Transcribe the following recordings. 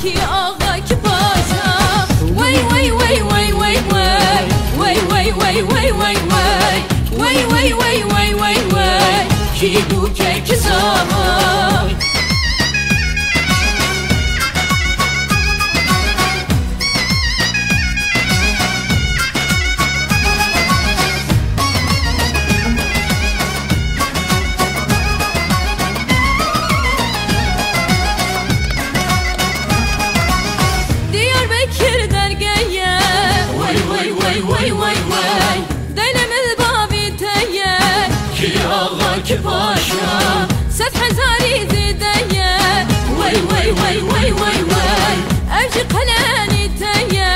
کی آقا کی پاشا وای وای وای وای وای وای وای وای وای وای وای وای وای وای وای وای کی بو کی زمان کی پاشا 100,000 زیدیه وای وای وای وای وای وای اوج قلانی تیه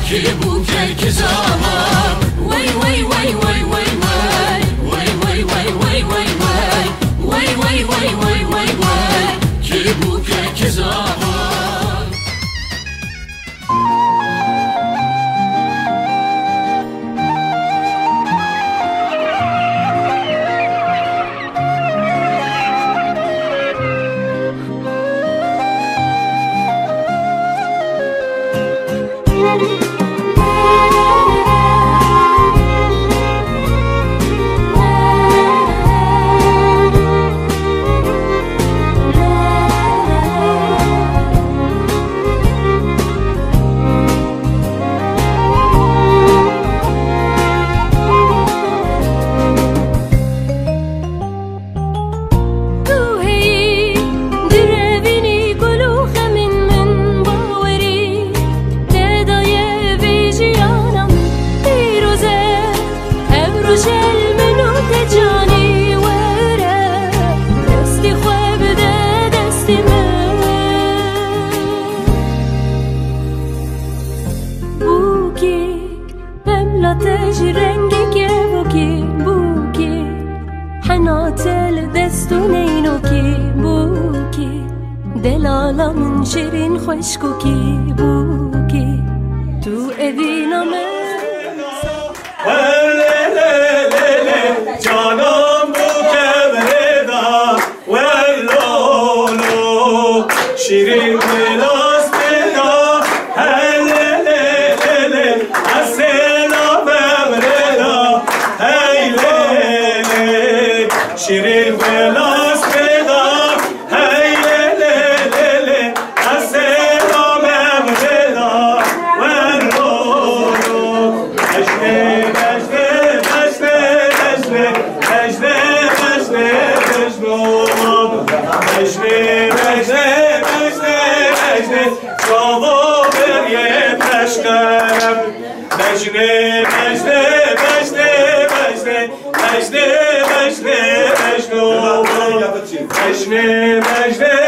کی بو کی زمان وای وای وای وای وای وای وای وای وای وای وای وای وای وای وای وای کی بو کی زمان رنگی بوکی بوکی حناتل دستون اینوکی بوکی دلالا من شیرین خوشکوکی بوکی تو اوینامه جانم بوکه بردا ولولو شیرین بلاس بدا شیرین بلاس بدا هی لی السلام بدا ورولو اجده اجده اجده اجده اجده اجده اجده اجده اجده اجده جواب بریه پشکرم اجده اجده اجده اجده اجده مجده